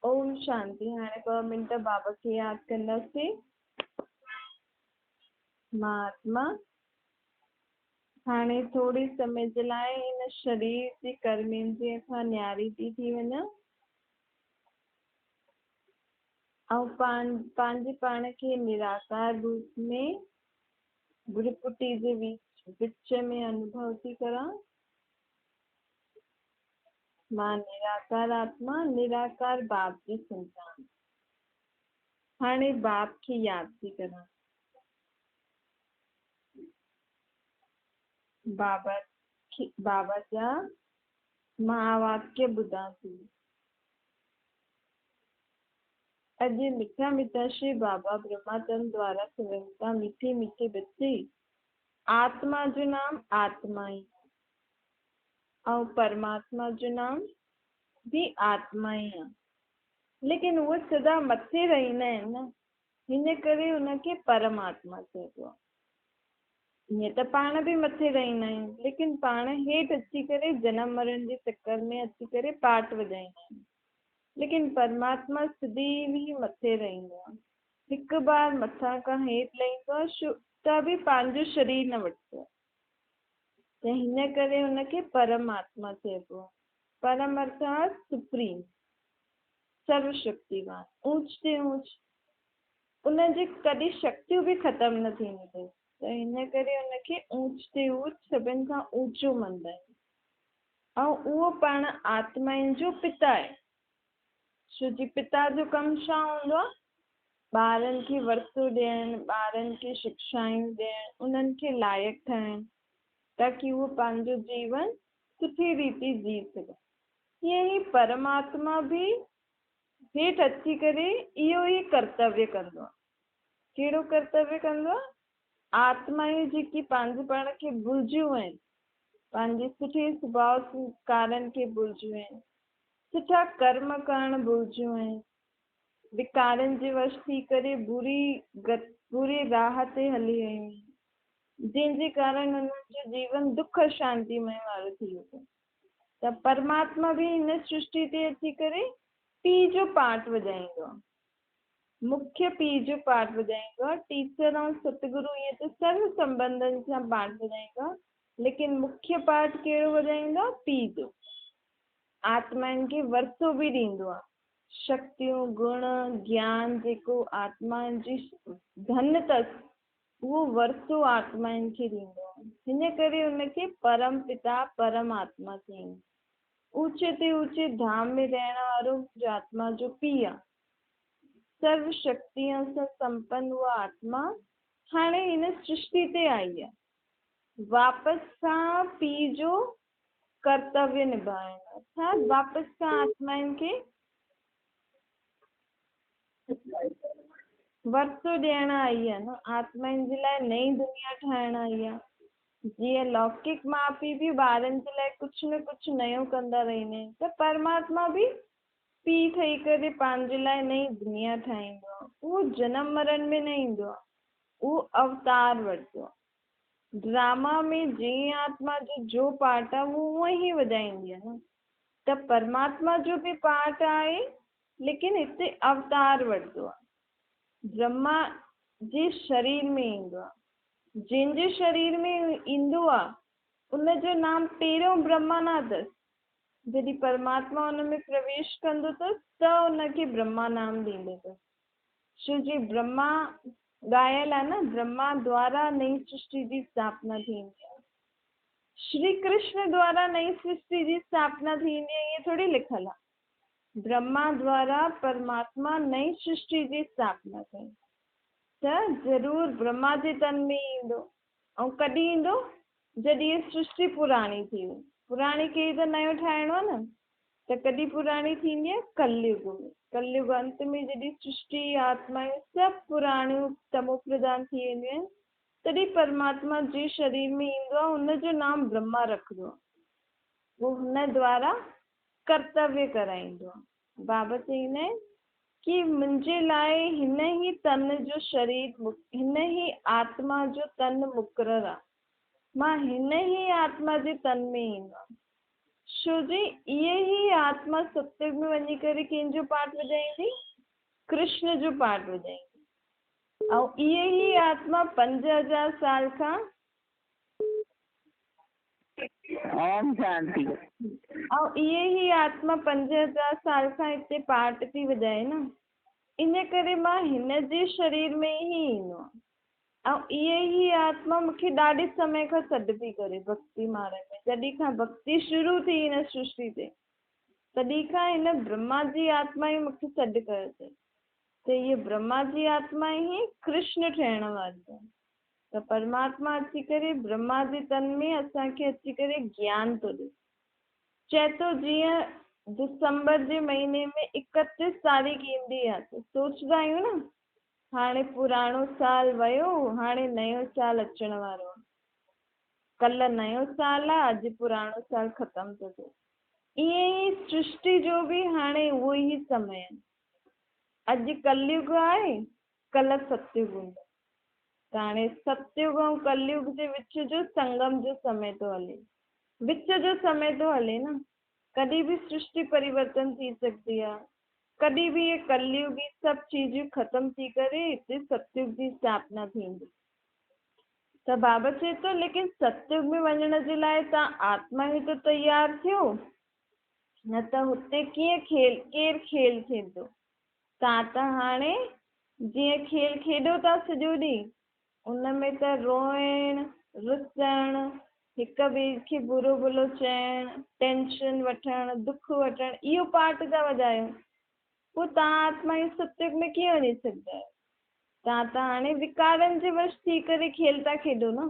ओम शांति। हाणे 2 मिंट बाबा खे याद कंदासीं। महात्मा हाणे थोड़ी समय जे लाइ इन शरीर जी कर्मेंद्रिय खां न्यारी थी वञा ऐं पंहिंजे पाण खे निराकार रूप में गुरुपुटी जे विच में अनुभव थी करा। मां निराकार आत्मा, निराकार बाप जी संतान। हाणे बाप खे याद थी करा। बाबा जा महावाक्य ॿुधां थी। अॼु मीठा मीठा श्री बाबा ब्रह्मातंत्र द्वारा सुरंता मीठे मीठे बच्चे आत्मा जो नाम आत्मा ही और परमात्मा जो नाम भी आत्मा ही है, लेकिन वो सदा मथे रहना है न, हिन करे उनके परमात्मा चइबो आहे। ईअं त पाण भी मथे रहना आहियूं, लेकिन पाण हेठि अची करे जनम मरण जे चक्कर में अची करे पार्ट वॼाईंदा आहियूं, लेकिन परमात्मा सदैव ही मथे रहंदो आहे। हिकु बार मथां खां हेठि लहींदो आहे त बि पंहिंजो शरीर न वठंदो आहे, त हिन करे हुनखे परमात्मा चइबो आहे। परम अर्थात सुप्रीम, सर्वशक्तिवान, ऊंच ते ऊंच। उनजी कॾहिं शक्तियूं बि ख़तम न थींदियूं अथई, त हिन करे उनखे ऊंच ते ऊंच, सभिनि खां ऊंचो मञंदा आहिनि। ऐं उहो पाण आत्माउनि जो पिता आहे। छो जी पिता जो कमु छा हूंदो आहे? ॿारनि खे वरतो ॾियणु, ॿारनि खे शिक्षायूं ॾियणु, उन्हनि खे लाइक़ु ठाहिणु, ताकी उहो पंहिंजो जीवन सुठी रीति जी सघे। ईअं ई परमात्मा भी हेठि अची करे इहो ई कर्तव्य कंदो आहे। कहिड़ो कर्तव्य कंदो आहे? आत्माऊं जेकी पंहिंजे पाण खे भुलिजियूं आहिनि, पंहिंजे सुठे स्वभाव संस्कारनि खे भुलिजियूं आहिनि, सुठा कर्म करणु भुलिजियूं आहिनि, विकारनि जे वश थी करे बुरी राह ते हली रहियूं आहिनि, जंहिंजे कारण उन्हनि जो जीवन दुख शांतिमय वारो थी वियो। त परमात्मा भी हिन सृष्टि ते अची करे पीउ जो पार्ट वॼाईंदो आहे, मुख्य पीउ जो पार्ट वॼाईंदो आहे। टीचर ऐं सतगुरु ईअं त सर्व संबंधनि सां पार्ट वॼाईंदो आहे, लेकिन मुख्य पार्ट कहिड़ो वॼाईंदो आहे? पीउ जो। आत्माउनि खे वरतो बि ॾींदो आहे, शक्तियूं, गुण, ज्ञान जेको आत्माउनि जी धन अथसि, उहो वरतो आत्माउनि खे ॾींदो आहे। हिन करे उनखे परम पिता परमात्मा चईं। ऊंचे ते ऊंचे धाम में रहण वारो आत्मा जो पीउ आहे। सर्व शक्तियों सां संपन्न उहा आत्मा हाणे हिन सृष्टि ते आई आहे, वापसि सां पीउ जो कर्तव्य निभाइण, अर्थात वापसि सां आत्माउनि खे वरतो ॾियण आई आहे न। आत्माउनि जे लाइ नई दुनिया ठाहिण आई आहे। जीअं लौकिक माउ पीउ भी ॿारनि जे लाइ कुझु न कुझु नयो कंदा रहंदा आहिनि, त परमात्मा भी पीउ ठही करे पंहिंजे लाइ नई दुनिया ठाहींदो आहे। उहो जनम मरण में न ईंदो आहे, उहो अवतार वठंदो आहे। ड्रामा में जीअं आत्मा जो पार्ट आहे उहो उअं ई वॼाईंदी आहे न, त परमात्मा जो भी पार्ट आहे, लेकिन हिते अवतार वठंदो आहे। ब्रह्मा जे शरीर में ईंदो आहे, जंहिंजे शरीर में ईंदो आहे उनजो नाम पहिरियों ब्रह्मा न अथसि। जॾहिं परमात्मा उन में प्रवेश कंदो अथसि त उनखे ब्रह्मा नाम ॾींदो अथसि। छो जी ब्रह्मा ॻायल आहे न, ब्रह्मा द्वारा नई सृष्टि जी स्थापना थींदी आहे। श्री कृष्ण द्वारा नई सृष्टि जी स्थापना थींदी आहे, ईअं थोड़ी लिखल आहे। ब्रह्मा द्वारा परमात्मा नई सृष्टि जी स्थापना कई, त ज़रूर ब्रह्मा जे तन में ईंदो। ऐं कॾहिं ईंदो? जॾहिं ये सृष्टि पुराणी थी वई। पुराणी कई त नयो ठाहिणो आहे न, त कॾहिं पुराणी थींदी आहे? कलयुग में। कलयुग अंत में जॾहिं सृष्टि, आत्माएं सभु पुराणियूं तमो प्रधान थी वेंदियूं आहिनि, तॾहिं परमात्मा जे शरीर में ईंदो आहे, हुनजो नाम ब्रह्मा रखंदो आहे। वो हुन द्वारा कर्तव्य कराईंदो आहे। बाबा चईंदा आहिनि कि मुंहिंजे लाइ हिन ही तन जो शरीर, हिन ही आत्मा जो तन मुक़ररु आहे। मां हिन ही आत्मा जे तन में ईंदो आहे। छो जी इहे ही आत्मा सत्युग में वञी करे कंहिंजो पाठ वॼाईंदी, कृष्ण जो पाठ वॼाईंदी। ऐं इहे ही आत्मा 5000 साल खां ओम शांति। ऐं इहे ही आत्मा 5000 साल खां हिते पाठ थी वॼाए न, इन करे मां हिन जे शरीर में ही ईंदो आहे। ऐं इहे ही आत्मा मूंखे ॾाढे समय खां सॾु थी करे भक्ति मार्ग में। जॾहिं खां भक्ति शुरू थी हिन सृष्टि ते, तॾहिं खां हिन ब्रह्मा जी आत्मा ई मूंखे सॾु कयो अथई त इहे ब्रह्मा जी आत्मा ही कृष्ण ठहिण वारी आहे। त परमात्मा अची करे ब्रह्मा जे तन में असांखे अची करे ज्ञान थो ॾे। चए थो जीअं दिसंबर जे महीने में 31 तारीख़ ईंदी आहे त सोचंदा आहियूं न हाणे पुराणो साल वियो, हाणे नयो साल अचण वारो आहे, कल्ह नयो साल आहे, अॼु पुराणो साल ख़तम थो थिए। ईअं ई सृष्टि जो बि हाणे उहो ई समय आहे। अॼु कलयुग आहे, कल्ह सतयुग हूंदो। त हाणे सतयुग ऐं कलयुग जे विच जो संगम जो समय थो हले, विच जो समय थो हले न। कॾहिं बि सृष्टि परिवर्तन थी सघंदी आहे, कॾहिं बि ये कलयुग ई सभु चीजूं ख़तम थी करे हिते सतयुग जी स्थापना थींदी। त बाबा चए थो लेकिन सतयुग में वञण जे लाइ तव्हां आत्मा ई त तयारु थियो, न त हुते कीअं केरु खेल खेॾंदो। तव्हां त हाणे जीअं खेल खेॾो था सॼो ॾींहुं, उन में त रोइण रुसण, हिक ॿिए खे बुरो भलो चइण, टेंशन वठणु, दुख वठणु, इहो पार्ट था वॼायो। पोइ तव्हां आत्मा ई सतयुग में कीअं वञी सघंदा आहियो? तव्हां त हाणे विकारनि जे वश थी करे खेल था खेॾो न।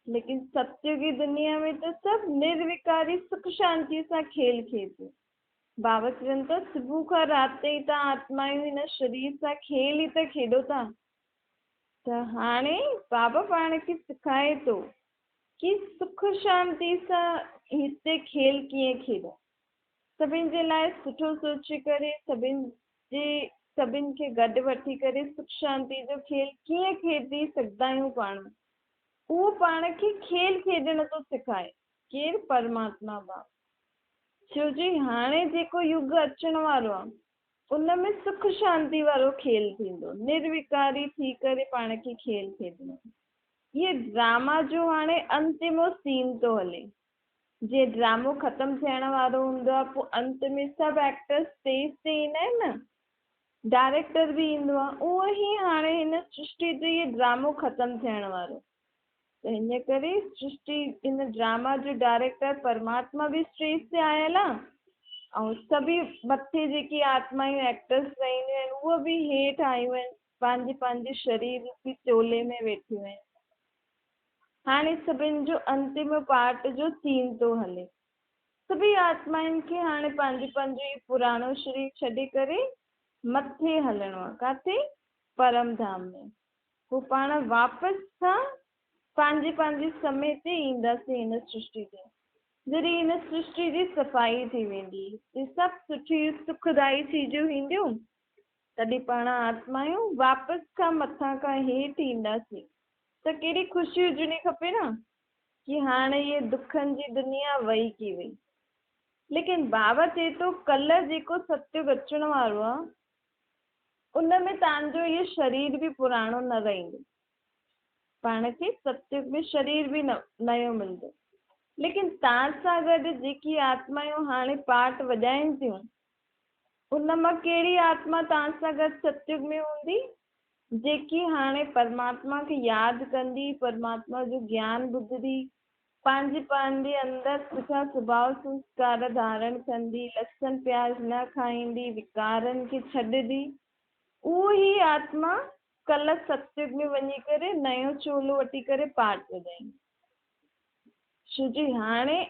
लेकिन सतयुगी दुनिया में त सभु निर्विकारी सुख शांति सां खेल खेॾो। बाबा चवनि था सुबुह खां राति ताईं तव्हां आत्माऊं हिन शरीर सां खेल ई त खेॾो था। त हाणे बाबा पाण खे सिखाए थो कि सुख शांति सां हिते खेल कीअं खेॾो। सभिनि जे लाइ सुठो सोचे करे सभिनि खे गॾु वठी करे सुख शांति जो खेल कीअं खेॾी सघंदा आहियूं पाण, उहो पाण खे खेल खेॾण थो सिखाए। केरु? परमात्मा बाप। छो जी हाणे जेको युग अचण वारो आहे उन में सुख शांति वारो खेल थींदो, निर्विकारी थी करे पाण खे खेल खेॾणो। ये ड्रामा जो हाणे अंतिम सीन थो हले। जे ड्रामो ख़तम थियण वारो हूंदो आहे पोइ अंत में सभु एक्टर्स स्टेज ते ईंदा आहिनि न, डायरेक्टर बि ईंदो आहे, उहो ई हाणे हिन सृष्टि ते इहो ड्रामो ख़तम थियण वारो। त हिन करे सृष्टि इन ड्रामा जो डायरेक्टर परमात्मा बि स्टेज ते आयल आहे ऐं सभी मथे जेकी आत्मायूं एक्टर्स रहंदियूं आहिनि उहे बि हेठि आयूं आहिनि, पंहिंजे पंहिंजे शरीर रूपी चोले में वेठियूं आहिनि। हाणे सभिनि जो अंतिम पार्ट जो सीन थो हले। सभी आत्माउनि खे हाणे पंहिंजो पंहिंजो इहो पुराणो शरीर छॾे करे मथे हलणो आहे। किथे? परम धाम में। पोइ पाण वापसि सां पंहिंजे पंहिंजे समय ते ईंदासीं हिन सृष्टि ते। जॾहिं हिन सृष्टि जी सफ़ाई थी वेंदी, सभु सुठी सुखदाई चीजूं ईंदियूं, तॾहिं पाण आत्मायूं वापसि खां मथां खां हेठि ईंदासीं। त कहिड़ी ख़ुशी हुजणी खपे न कि हाणे ये दुखनि जी दुनिया वई की वई। लेकिन बाबा चए थो कल्ह जेको सत्युग अचण वारो आहे उन में तव्हांजो इहो शरीर बि पुराणो न रहंदो। पाण खे सत्युग में शरीर बि नयो मिलंदो। लेकिन तव्हां सां गॾु जेकी आत्मायूं हाणे पाठ वॼाइनि थियूं उन मां कहिड़ी आत्मा तव्हां सां गॾु सत्युग में हूंदी? जेकी हाणे परमात्मा खे यादि कंदी, परमात्मा जो ज्ञान ॿुधंदी, पंहिंजे पंहिंजे अंदरि सुठा स्वभाव संस्कार धारण कंदी, लसन प्याज न खाईंदी, विकारनि खे छॾंदी, उहो ई आत्मा कल्ह सत्युग में वञी करे नयो चोलो वठी करे पाठ वॼाईंदी। छो जी हाणे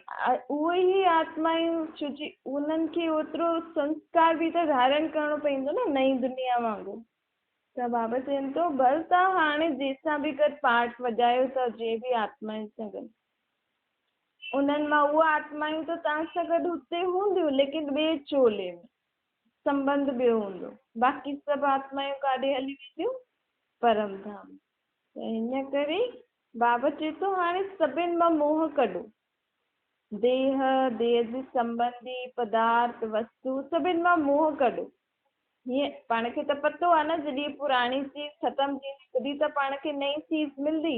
उहो ई आत्मायूं, छो जी उन्हनि खे ओतिरो संस्कार बि त धारण करणो पवंदो न नई दुनिया वांगुरु। त बाबा चवनि थो भले तव्हां हाणे जंहिंसां बि गॾु पाठ वॼायो था, जे बि आत्माउनि सां गॾु, उन्हनि मां उहा आत्मायूं त तव्हां सां गॾु हुते हूंदियूं लेकिन ॿिए चोले में संबंध ॿियो हूंदो। बाक़ी सभु आत्मायूं काॾे हली वेंदियूं? परम धाम। त हिन करे बाबा चए थो हाणे सभिनि मां मोह कढो। देह देह जे संबंधी पदार्थ वस्तु सभिनि मां मोह कढो। हीअं पाण खे त पतो आहे न, जॾहिं पुराणी चीज ख़तम थींदी तॾहिं त पाण खे नई चीज मिलंदी।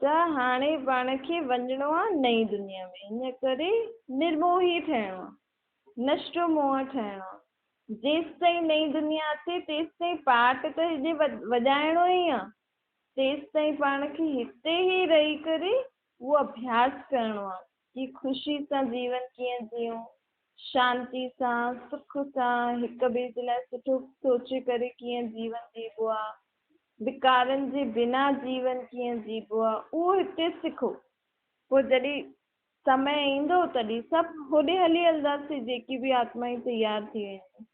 त हाणे पाण खे वञिणो आहे नई दुनिया में, इन करे निर्मोही थियणो आहे, नष्टो मोह ठहिणो आहे। जेसि ताईं नई दुनिया अचे तेसि ताईं पाठ त हेॾे वॼाइणो ई आहे। तेसि ताईं पाण खे हिते ई रही करे उहो अभ्यास करिणो आहे कि ख़ुशी सां जीवन कीअं जियूं, शांति सां, सुख सां, हिक ॿिए जे लाइ सुठो सोचे करे कीअं जीवन जीबो आहे, विकारनि जे बिना जीवन कीअं जीबो आहे, उहो हिते सिखो। पोइ जॾहिं समय ईंदो तॾहिं सभु होॾे हली हलंदासीं, जेकी बि आत्माएं तयारु थी वेंदियूं।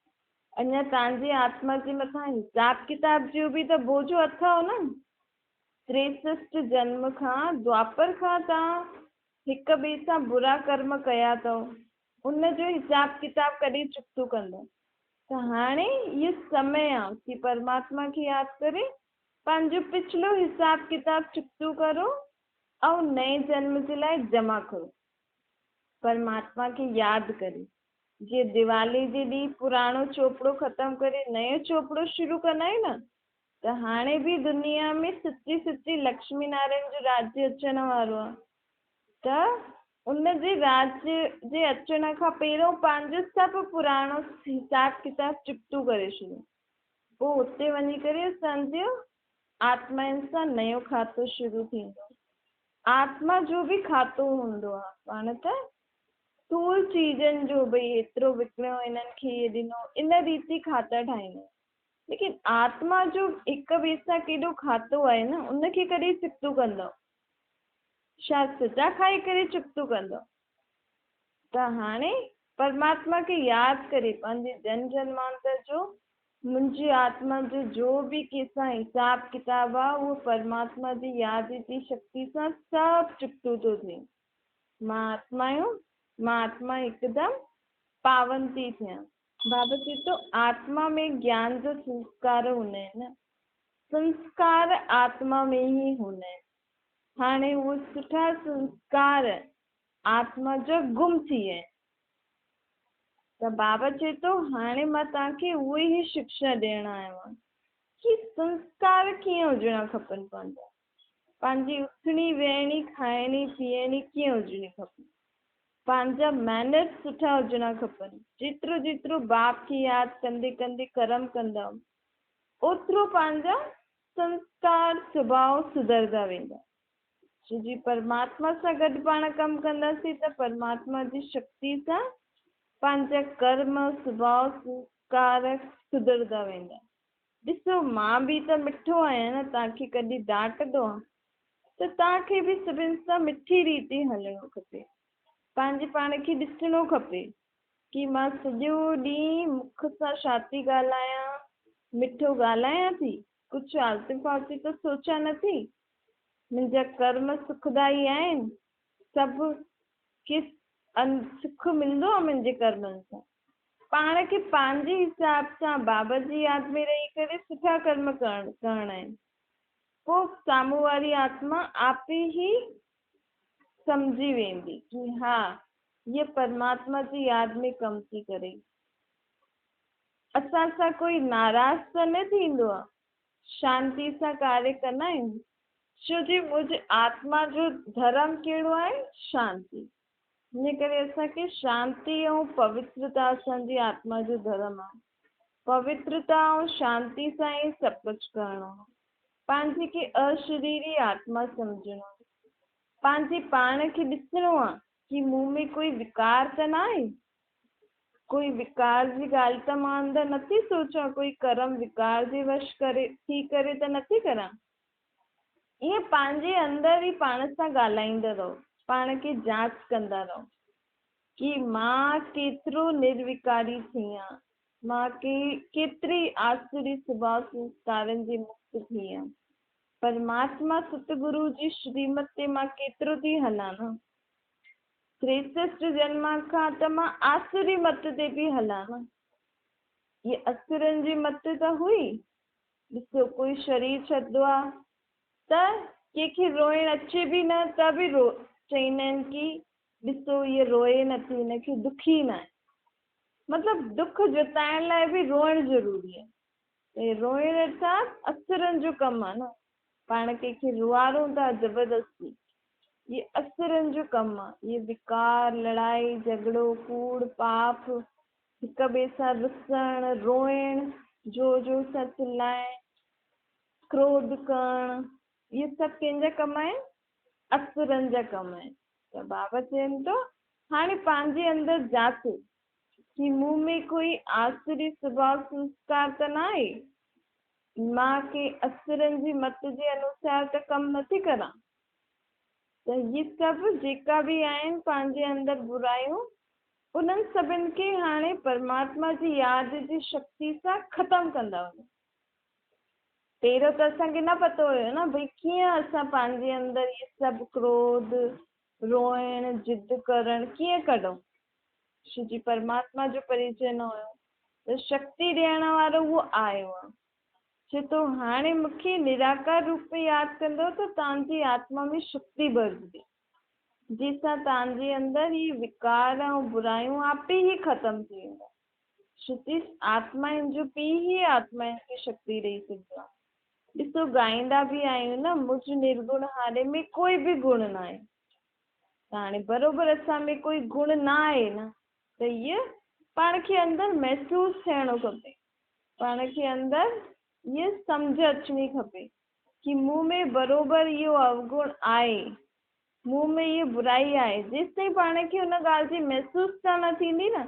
अञा तव्हांजी आत्मा जे मथां हिसाब किताब जो बि त बोझो अथव न। 63 जन्म खां, द्वापर खां तव्हां हिक ॿिए सां बुरा कर्म कया अथव, उनजो हिसाब किताब कॾहिं चुकतो कंदव? त हाणे इहो समय आहे कि परमात्मा खे यादि करे पंहिंजो पिछलो हिसाब किताब चुकतो करो ऐं नए जन्म जे लाइ जमा करो, परमात्मा खे यादि करे। जीअं दिवाली जे ॾींहुं पुराणो चोपड़ो ख़तमु करे नयो चोपड़ो शुरू कंदा आहियूं न, त हाणे बि दुनिया में सच्ची सच्ची लक्ष्मी नारायण जो राज्य अचण वारो आहे। त उन जे राज्य जे अचण खां पहिरियों पंहिंजो सभु पुराणो हिसाब किताब चुकतो करे छॾियो। पोइ उते वञी करे असांजो आत्माउनि सां नयो खातो शुरू थींदो। आत्मा जो बि खातो हूंदो आहे, पाण त स्थूल चीजनि जो भई एतिरो विकिणियो, इन्हनि खे इहे ॾिनो, इन रीति खाता ठाहींदा। लेकिन आत्मा जो हिक ॿिए सां केॾो खातो आहे न, उनखे कॾहिं चुकतो कंदव? छा सजा खाई करे चुकतो कंदव? त हाणे परमात्मा खे यादि करे पंहिंजे जन जन्मांतर जो, मुंहिंजी आत्मा जो बि कंहिंसां हिसाब किताब आहे, उहो परमात्मा जी यादि जी शक्ति सां सभु चुकतो थो थिए। मां आत्मा हिकदमि पावन थी थियां। बाबा चए थो आत्मा में ज्ञान जो संस्कार हूंदा आहिनि, संस्कार आत्मा में ही हूंदा आहिनि। हाणे उहे सुठा संस्कार आत्मा जो गुम थी विया आहिनि। त बाबा चए थो हाणे मां तव्हांखे उहे ई शिक्षा ॾियण आयो आहियां कि संस्कार कीअं हुजणा खपनि पंहिंजा, पंहिंजी उथणी वेहणी खाइणी पीअणी कीअं हुजणी खपे, पंहिंजा मैनर्स सुठा हुजणा खपनि। जेतिरो जेतिरो बाप खे यादि कंदे कंदे कर्म कंदा ओतिरो पंहिंजा संस्कार स्वभाव सुधरंदा वेंदा। छो जी परमात्मा सां गॾु पाण कमु कंदासीं त परमात्मा जी शक्ति सां पंहिंजा कर्म स्वभाव संस्कार सुधरंदा वेंदा। ॾिसो मां बि त मिठो आहियां न, तव्हांखे कॾहिं डांटंदो आहे त तव्हांखे बि सभिनि सां मिठी रीति हलणो खपे। पंहिंजे पाण खे ॾिसणो खपे कि मां सॼो ॾींहुं मुख सां छा थी ॻाल्हायां, मिठो ॻाल्हायां थी, कुझु आलतू फालतू त सोचां नथी, मुंहिंजा कर्म सुखदाई आहिनि, सभु के सुख मिलंदो आहे मुंहिंजे कर्मनि सां। पाण खे पंहिंजे हिसाब सां बाबा जी यादि में रही करे सुठा कर्म करणा आहिनि। पोइ साम्हूं वारी आत्मा आप ही सम्झी वेंदी कि हा ये परमात्मा जी यादि में कमु थी करे। असां सां कोई नाराज़ त न थींदो आहे, शांति सां कार्य कंदा आहियूं। छो जी मुंहिंजे आत्मा जो धर्म कहिड़ो आहे? शांति। इन करे असांखे शांति ऐं पवित्रता असांजी आत्मा जो धर्म आहे। पवित्रता ऐं शांति सां ई सभु कुझु करिणो आहे। पंहिंजे खे अशरीरी आत्मा सम्झणो, पंहिंजे पाण खे ॾिसणो आहे कि मूं में कोई विकार त न आहे, कोई विकार जी ॻाल्हि त मां अंदरि नथी सोचां, कोई कर्म विकार जे वश थी करे त नथी करां। ईअं पंहिंजे अंदरि ई पाण सां ॻाल्हाईंदा रहो, पाण खे जांच कंदा रहो कि मां केतिरो निर्विकारी थी आहियां, मां केतिरी आसुरी स्वभाव संस्कारनि जी मुक्त थी आहियां, परमात्मा सतगुरु जी श्रीमत ते मां केतिरो थी हलां न। 63 जन्म खां त मां आसुरी मत ते बि हलां न। ये असुरनि जी मत त हुई। ॾिसो कोई शरीर छॾंदो आहे त कंहिंखे रोइण अचे बि न त बि चईंदा आहिनि की ॾिसो ये रोए नथी, हिनखे दुखी न आहे। मतिलबु दुख जताइण लाइ बि रोअण ज़रूरी आहे। ते रोइण सां असुरनि जो कमु आहे न, पाण कंहिंखे रुआरूं था ज़बरदस्ती, ये असुरनि जो कमु आहे। ये विकार, लड़ाई झगड़ो, कूड़ पाप, हिक ॿिए सां रुसण, रोइण, जोर सां चिल्लाइण, क्रोध करण, ये सभु कंहिंजा कम आहिनि? असुरनि जा कम आहिनि। त बाबा चवनि थो हाणे पंहिंजे अंदरि जाच कि मूं में कोई आसुरी स्वभाव संस्कार त न आहे, मां के असुरनि जी मत जे अनुसार त कमु नथी करां। त ये सभु जेका बि आहिनि पंहिंजे अंदरि बुरायूं, उन्हनि सभिनि खे हाणे परमात्मा जी यादि जी शक्ति सां ख़तमु कंदा वञो। पहिरियों त असांखे न पतो हुयो न भई कीअं असां पंहिंजे अंदरि इहे सभु क्रोध, रोइण, जिद करण कीअं कढूं। छो जी परमात्मा जो परिचय न हुयो, त शक्ति ॾियण वारो उहो आयो आहे। छो तो हाणे मूंखे निराकार रूप में यादि कंदो त तव्हांजी आत्मा में शक्ति भरंदी, जंहिंसां तव्हांजे अंदरि इहे विकार ऐं बुरायूं आपे ई ख़तमु थी वेंदा। छो आत्माउनि जो पीउ ई आत्माउनि खे शक्ति ॾेई सघंदो आहे। ॾिसो ॻाईंदा बि आहियूं न, मुझ निर्गुण हारे में कोई बि गुण न आहे। त हाणे बराबरि असां में कोई गुण न आहे न, त इहो पाण खे अंदरि महसूसु थियणो खपे। पाण खे अंदरि इहा सम्झ अचणी खपे कि मूं में बराबरि इहो अवगुण आहे, मूं में इहा बुराई आहे। जेसि ताईं पाण खे हुन ॻाल्हि जी महसूसता न थींदी न,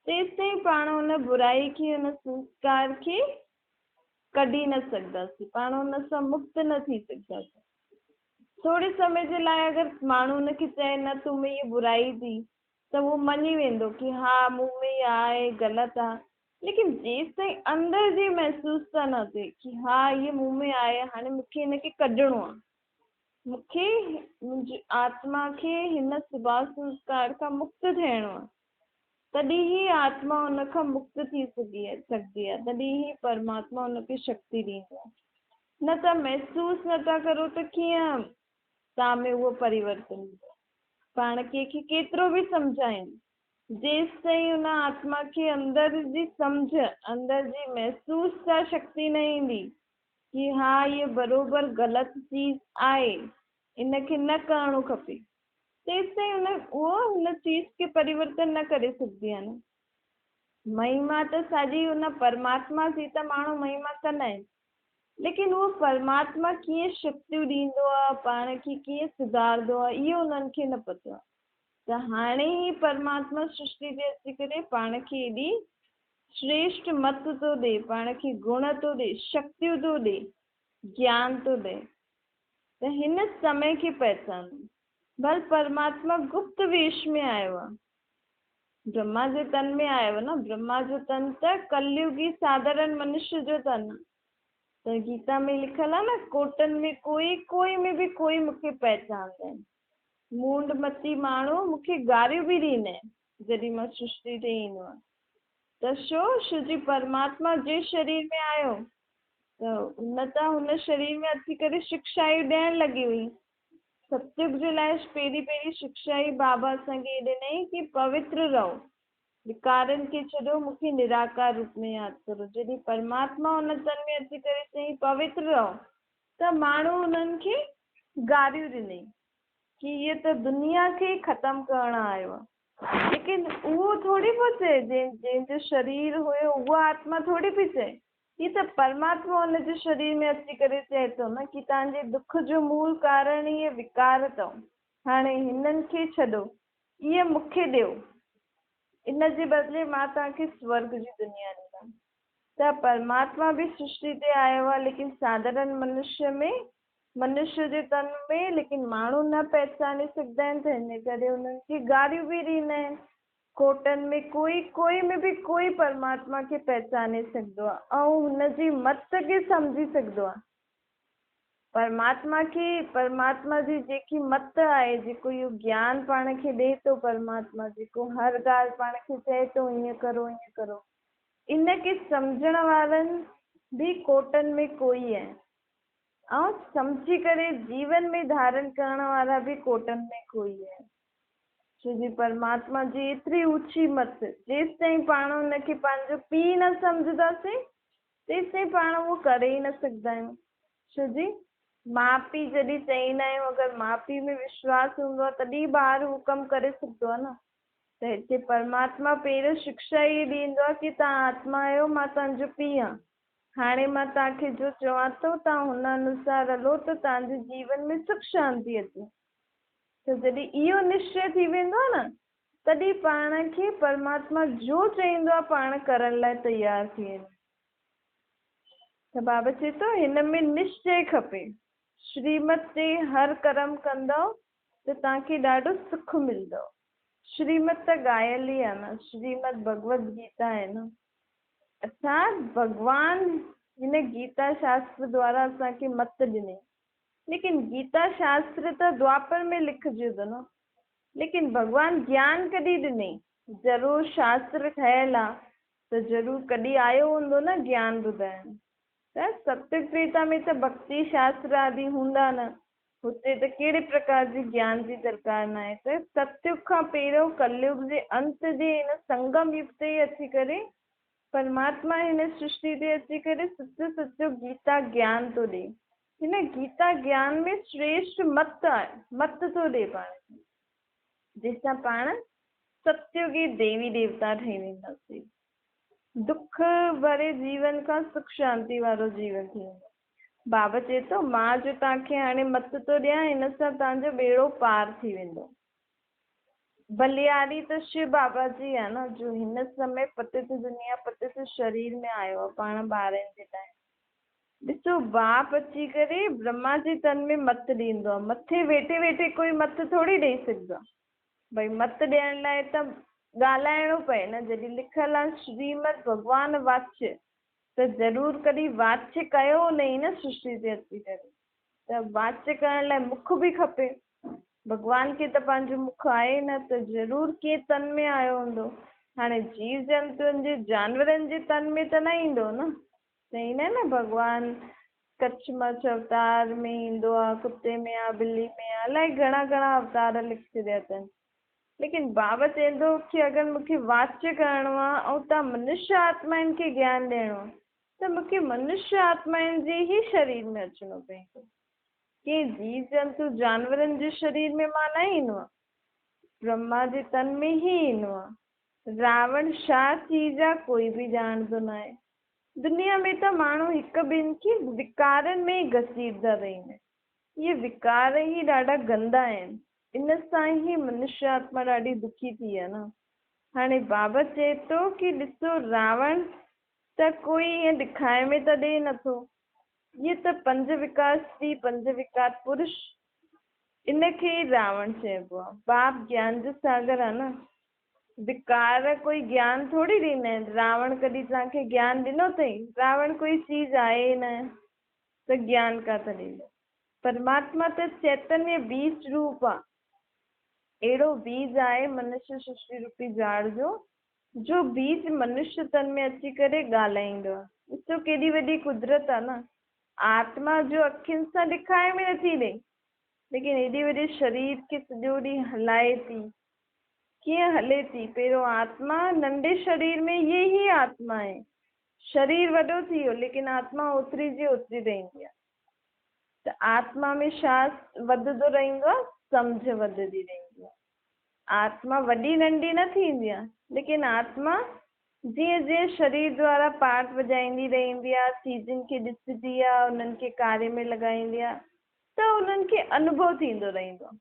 तेसि ताईं पाण हुन बुराई खे, हुन संस्कार खे कढी न सघंदासीं, पाण हुन सां मुक्त न थी सघंदासीं। थोरे समय जे लाइ अगरि माण्हू हुनखे चए न तूं में इहा बुराई थी, त उहो मञी वेंदो कि हा मूं में इहा आहे, ग़लति आहे। लेकिन जेसि ताईं अंदरि जी महसूसता न थिए कि हा इहे मूं में आहे, हाणे मूंखे हिनखे कढणो आहे, मूंखे मुंहिंजी आत्मा खे हिन स्वभाव संस्कार खां मुक्त थियणो आहे, तॾहिं ई आत्मा हुन खां मुक्त थी सघंदी आहे, तॾहिं ई परमात्मा हुनखे शक्ति ॾींदो आहे। न त महसूसु नथा करो त कीअं तव्हां में उहो परिवर्तन ईंदो। पाण कंहिंखे केतिरो बि सम्झाइनि, जेसि ताईं हुन आत्मा खे अंदरि जी सम्झ, अंदरि जी महसूसता शक्ति न ईंदी कि हा इहे बराबरि ग़लति चीज़ आहे, इनखे न करणो खपे, तेसि ताईं उहो हुन चीज़ खे परिवर्तन न करे सघंदी आहे न। महिमा त साॼी हुन परमात्मा जी, त माण्हू महिमा कंदा आहिनि, लेकिन उहो परमात्मा कीअं शक्तियूं ॾींदो आहे, पाण खे कीअं सुधारंदो आहे, इहो उन्हनि खे न पतो आहे। त हाणे ई परमात्मा सृष्टि ते अची करे पाण खे एॾी श्रेष्ठ मत थो ॾे, पाण खे गुण थो ॾे, शक्तियूं थो ॾे, ज्ञान थो ॾे। त हिन समय खे पहचानो। भल परमात्मा गुप्त वेश में आयो आहे, ब्रह्मा जे तन में आयो न। ब्रह्मा जो तन त कलयुगी साधारण मनुष्य जो तन आहे। त गीता में लिखल आहे न, कोटनि में कोई में बि कोई मूंखे पहचानंदा आहिनि। मूंड मती माण्हू मूंखे गारियूं बि ॾींदा आहिनि जॾहिं मां सृष्टि ते ईंदो आहे। त छो जी परमात्मा जे शरीर में आयो त हुन शरीर में अची करे शिक्षायूं ॾियण लॻी हुई। सतयुग जे लाइ पहिरीं शिक्षा ई बाबा असांखे ॾिनई कि पवित्र रहो, विकारनि खे छॾो, मूंखे निराकार रूप में यादि करो। जॾहिं परमात्मा हुन तन में अची करे चई पवित्र रहो, त माण्हू हुननि खे गारियूं ॾिनई कि इहे त दुनिया खे ख़तमु करणु आयो आहे। लेकिन उहो थोरी पियो चए, जंहिंजो शरीर हुयो उहा आत्मा थोरी पई चए, हीअ त परमात्मा हुनजे शरीर में अची करे चए थो न कि तव्हांजे दुख जो मूल कारण इहे विकार अथव, हाणे हिननि खे छॾो, इहे मूंखे ॾियो, इन जे बदिले मां तव्हांखे स्वर्ग जी दुनिया ॾींदमि। त परमात्मा बि सृष्टि ते आयो आहे, लेकिन साधारण मनुष्य जे तन में, लेकिन माण्हू न पहचाने सघंदा आहिनि, त हिन करे हुननि खे गारियूं बि ॾींदा आहिनि। कोटनि में कोई में बि कोई परमात्मा खे पहचाने सघंदो आहे ऐं हुनजी मत खे सम्झी सघंदो आहे। परमात्मा जी जेकी मत आहे, जेको इहो ज्ञान पाण खे ॾे थो परमात्मा, जेको हर ॻाल्हि पाण खे चए थो ईअं करो ईअं करो, इनखे सम्झण वारनि बि कोटनि में कोई आहे। ऐं सम्झी करे जीवन में धारण करण वारा भी कोटनि में कोई है। छो जी परमात्मा जी एतिरी ऊची मत, जेसि ताईं पाण हुनखे पंहिंजो पीउ न सम्झंदासीं तेसि ताईं पाण उहो करे ई न सघंदा आहियूं। छो जी माउ पीउ जॾहिं चईंदा आहियूं, अगरि माउ पीउ में विश्वास हूंदो आहे तॾहिं ॿार हू कमु करे सघंदो आहे न। त हिते परमात्मा पहिरियों शिक्षा ई ॾींदो आहे की तव्हां आत्मा आहियो, मां तव्हांजो पीउ आहियां। हाणे मां तव्हांखे जो चवां थो तव्हां हुन अनुसार हलो त तव्हांजे जीवन में सुख शांति अचे। त जॾहिं इहो निश्चय थी वेंदो आहे न, तॾहिं पाण खे परमात्मा जो चईंदो आहे पाण करण लाइ तयार थी वेंदा। त बाबा चए थो हिन में निश्चय खपे, श्रीमत ते हर कर्म कंदव त तव्हांखे ॾाढो सुख मिलंदो। श्रीमत त ॻायल ई आहे न, श्रीमद भगवत गीता आहे न। अर्थात भगवान हिन गीता शास्त्र द्वारा असांखे मत ॾिनी, लेकिन गीता शास्त्र त द्वापर में लिखिजियो अथव न, लेकिन भगवान ज्ञान कॾहिं ॾिनई? ज़रूरु शास्त्र ठहियल आहे त ज़रूरु कॾहिं आयो हूंदो न ज्ञान ॿुधाइण। त सत्य त्रेता में त भक्ति शास्त्र आदि हूंदा न, हुते त कहिड़े प्रकार जी ज्ञान जी दरकार न आहे। त सतयुग खां पहिरियों कलयुग जे अंत जे हिन संगम युग ते अची करे परमात्मा हिन सृष्टि ते अची करे सचो सचो गीता ज्ञान थो ॾे। हिन गीता ज्ञान में श्रेष्ठ मत आहे, मत थो ॾे पाण खे, जंहिंसां पाण सत्युगी देवी देवता ठही वेंदासीं। दुख भरे जीवन खां सुख शांति वारो जीवन थी वेंदो। बाबा चए थो मां जो तव्हांखे हाणे मत थो ॾियां, हिन सां तव्हांजो बेड़ो पार थी वेंदो। बलियारी त शिव बाबा जी आहे न, जो हिन समय पतित दुनिया पतित शरीर में आयो आहे पाण ॿारनि जे टाइम। ॾिसो बाप अची करे ब्रह्मा जी तन में मत ॾींदो आहे, मथे वेठे वेठे कोई मत थोरी ॾेई सघंदो आहे। भई मत ॾियण लाइ त ॻाल्हाइणो पए न, जॾहिं लिखियलु आहे श्रीमद भगवान वाच्य, त ज़रूरु कॾहिं वाच्य कयो हुनई न सृष्टि ते अची करे। त वाच्य करण लाइ मुख बि खपे। भगवान खे त पंहिंजो मुख आहे न, त ज़रूरु कंहिं तन में आयो हूंदो। हाणे जीव जंतुअनि जे जानवरनि जे तन में त न ईंदो न, त ईंदा आहिनि न भगवान कच्छ मच्छ अवतार में ईंदो आहे, कुते में आहे, ॿिली में आहे, अलाए घणा घणा अवतार लिखी छॾिया अथनि। लेकिन बाबा चवंदो कि अगरि मूंखे वाच्य करिणो आहे ऐं तव्हां मनुष्य आत्माउनि खे ज्ञान ॾियणो आहे त मूंखे मनुष्य आत्माउनि जे ई शरीर में अचिणो पवंदो। कि जीव जंतु जानवरनि जे शरीर में मां न ईंदो आहे, ब्रह्मा जे तन में ई ईंदो आहे। रावण छा चीज आहे कोई बि ॼाणंदो न आहे। दुनिया में त माण्हू हिक ॿिनि खे विकारनि में ई घसीटदा रहंदा आहिनि। इहे विकार ई ॾाढा गंदा आहिनि, इन सां ई मनुष्य आत्मा ॾाढी दुखी थी आहे न। हाणे बाबा चए थो कि ॾिसो रावण त कोई ईअं ॾेखारे में त ॾे नथो, इहे त पंज विकार स्त्री पंज विकार पुरुष, इनखे ई रावण चइबो आहे। बाप ज्ञान जो सागर आहे न, विकार कोई ज्ञान थोरी ॾींदा आहिनि। रावण कॾहिं तव्हांखे ज्ञान ॾिनो अथई? रावण कोई चीज आहे न, त ज्ञान काथे ॾींदो? परमात्मा त चैतन्य बीज रूप आहे, अहिड़ो बीज आहे मनुष्य सृष्टि रूपी झाड़ जो बीज मनुष्य तन में अची करे ॻाल्हाईंदो आहे। ॾिसो केॾी वॾी कुदरत आहे न। आत्मा जो अखियुनि सां ॾेखारे में नथी ॾे, लेकिन एॾी वॾे शरीर खे सॼो ॾींहुं हलाए थी। कीअं हले थी? पहिरियों आत्मा नंढे शरीर में ये ही आत्मा आहे, शरीर वॾो थी वियो लेकिन आत्मा ओतिरी जी ओतिरी रहंदी आहे। त आत्मा में छा वधंदो रहंदो आहे? सम्झ वधंदी रहंदी आहे। आत्मा वॾी नंढी न थींदी आहे, लेकिन आत्मा जीअं जीअं शरीर द्वारा पार्ट वॼाईंदी रहंदी आहे, चीजुनि खे ॾिसंदी आहे, उन्हनि खे कार्य में लॻाईंदी आहे, त उन्हनि खे अनुभव थींदो रहंदो आहे।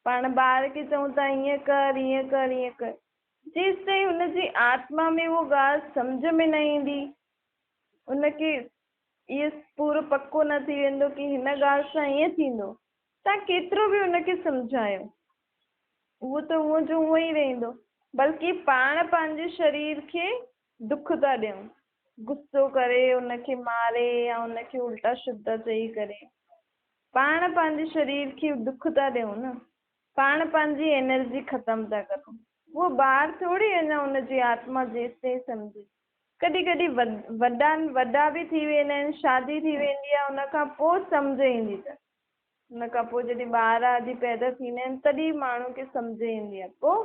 पाण ॿार खे चऊं था हीअं कर हीअं कर हीअं कर, जेसि ताईं हुनजी आत्मा में उहो ॻाल्हि सम्झ में न ईंदी, उनखे इहो पूरो पको न थी वेंदो कि हिन ॻाल्हि सां ईअं थींदो, तव्हां केतिरो बि उनखे सम्झायो उहो त उहो जो उहो ई रहंदो। बल्कि पाण पंहिंजे शरीर खे दुख था ॾियूं, गुस्सो करे उनखे मारे या उनखे उल्टा सिधा चई करे पाण पंहिंजे शरीर खे दुख था ॾियूं न, पाण पंहिंजी एनर्जी ख़तम था करूं। उहो ॿार थोरी अञा हुनजी आत्मा जेसि ताईं सम्झे, कॾहिं कॾहिं वॾा बि थी वेंदा आहिनि, शादी थी वेंदी आहे, उन खां पोइ सम्झ ईंदी अथनि। उन खां पोइ जॾहिं ॿार आदि पैदा थींदा आहिनि तॾहिं माण्हू खे सम्झ ईंदी आहे। पोइ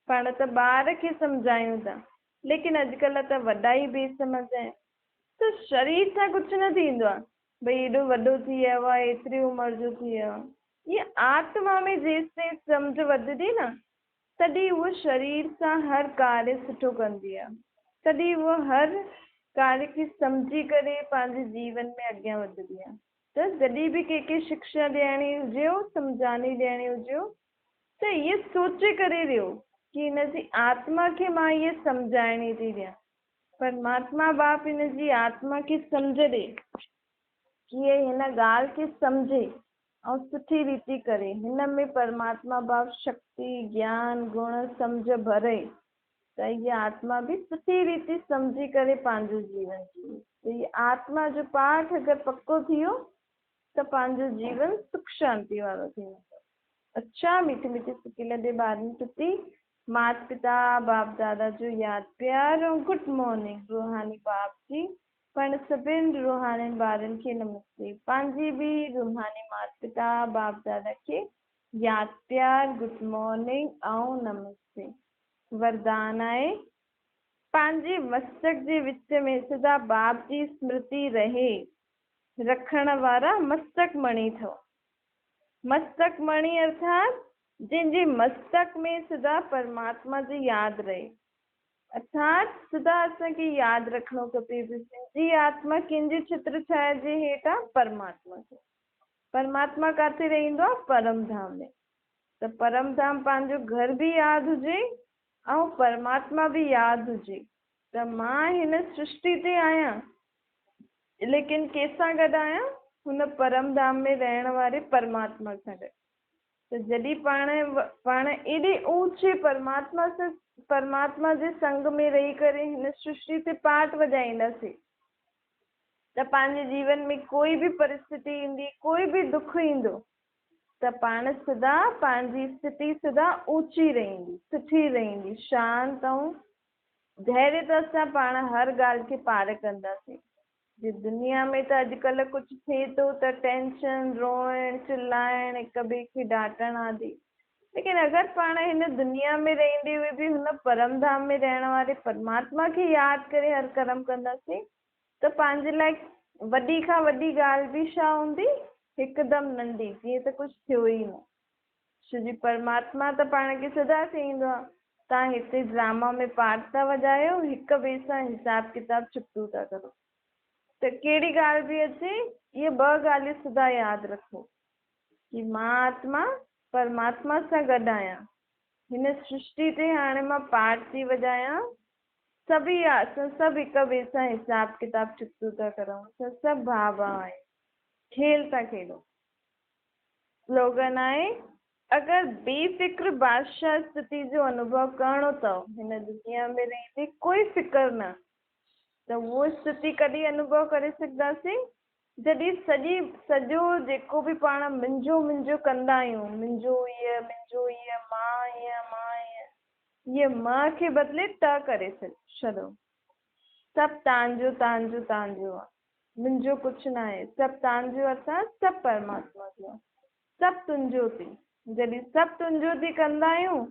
पाण त ॿार खे सम्झायूं था, लेकिन अॼुकल्ह त वॾा ई बेसम्झ आहिनि। त शरीर सां कुझु न थींदो आहे, भई एॾो वॾो थी वियो आहे, एतिरी उमिरि जो थी वियो आहे। इहा आत्मा में जेसिताईं सम्झ वधंदी न, तॾहिं उहो शरीर सां हर कार्य सुठो कंदी आहे, तॾहिं उहो हर कार्य खे सम्झी करे पंहिंजे जीवन में अॻियां वधंदी आहे। त जॾहिं बि कंहिंखे शिक्षा ॾियणी हुजे, सम्झानी ॾियणी हुजे, त इहे सोचे करे ॾियो कि हिनजी आत्मा खे मां इहे सम्झाइणी थी ॾियां। परमात्मा बाप हिनजी आत्मा खे सम्झ ॾे, कीअं हिन ॻाल्हि खे सम्झे ऐं सुठी रीति करे। हिन में परमात्मा बाप शक्ति, ज्ञान, गुण, सम्झ भरे, त इहा आत्मा बि सुठी रीति सम्झी करे पंहिंजो जीवन जीए। त इहा आत्मा जो पाठ अगरि पक्को थी वियो त पंहिंजो जीवन सुख शांति वारो थी वेंदो। अच्छा, मीठी मीठी सिकी लॻे ॿारनि प्रति माता पिता बाप दादा जो यादि प्यार ऐं गुड मॉर्निंग रूहानी बाप जी। पाण सभिनि रूहानी ॿारनि खे नमस्ते। पंहिंजी बि रूहानी माता पिता बाप दादा खे यादि प्यार, गुड मॉर्निंग ऐं नमस्ते। वरदान आहे, पंहिंजे मस्तक जे विच में सदा बाप जी स्मृति रहे, रखण वारा मस्तक मणि अथव। मस्तक मणि अर्थात जंहिंजे मस्तक में सदा परमात्मा जी यादि रहे, अर्थात सदा असांखे यादि रखिणो खपे जी आत्मा कंहिंजे छत्र छाया जे हेठि आहे, परमात्मा खे। परमात्मा किथे रहंदो आहे? परम धाम में। त परम धाम पंहिंजो घर बि यादि हुजे ऐं परमात्मा बि यादि हुजे त मां हिन सृष्टि ते आहियां, लेकिन कंहिंसां गॾु आहियां? हुन परम धाम में रहण वारे परमात्मा सां गॾु। त जॾहिं पाण एॾे ऊचे परमात्मा जे संग में रही करे हिन सृष्टि ते पाठ वॼाईंदासीं त पंहिंजे जीवन में कोई बि परिस्थिति ईंदी, कोई बि दुख ईंदो, त पाण सदा पंहिंजी स्थिति सदा ऊची रहंदी, सुठी रहंदी, शांत ऐं धैर्यता सां पाण हर ॻाल्हि खे पार कंदासीं। जे दुनिया में त अॼुकल्ह कुझु थिए थो त टेंशन, रोइण, चिल्लाइण, हिक ॿिए खे डांटण आदि, लेकिन अगरि पाण हिन दुनिया में रहंदे हुए बि हुन परम धाम में रहण वारे परमात्मा खे यादि करे हर कर्म कंदासीं त पंहिंजे लाइ वॾी खां वॾी ॻाल्हि बि छा हूंदी? हिकदमि नंढी, जीअं त कुझु थियो ई न। छोजी परमात्मा त पाण खे सदा चईंदो आहे, तव्हां हिते ड्रामा में पार्ट था वॼायो, हिक ॿिए सां हिसाब किताब चुकतो था करो। त कहिड़ी ॻाल्हि बि अचे, इहे ॿ ॻाल्हियूं सदा यादि रखो कि मां आत्मा परमात्मा सां गॾु आहियां। हिन सृष्टि ते हाणे मां पाठ थी वॼायां, असां सभु हिक ॿिए सां हिसाब किताब चुकतो था करूं, असां सभु भाउ भाउ आहियूं, खेल था खेॾूं। स्लोगन आहे, अगरि बेफ़िक्र बादशाह स्थिति जो अनुभव करणो अथव हिन दुनिया में रहंदे, कोई फिक्र न, त उहो स्थिति कॾहिं अनुभव करे सघंदासीं? जॾहिं सॼो जेको बि पाण मुंहिंजो कंदा आहियूं, मुंहिंजो हीअ, मां हीअ, इहे मां खे बदिले त करे छॾो। सभु तव्हांजो आहे, मुंहिंजो कुझु न आहे, सभु तव्हांजो अर्थात सभु परमात्मा जो आहे, सभु तुंहिंजो थी। जॾहिं सभु तुंहिंजो थी कंदा आहियूं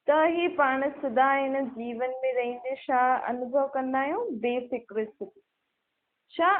त ई पाण सदा हिन जीवन में रहंदे छा अनुभव कंदा आहियूं? बेफ़िक्र स्थिति। छा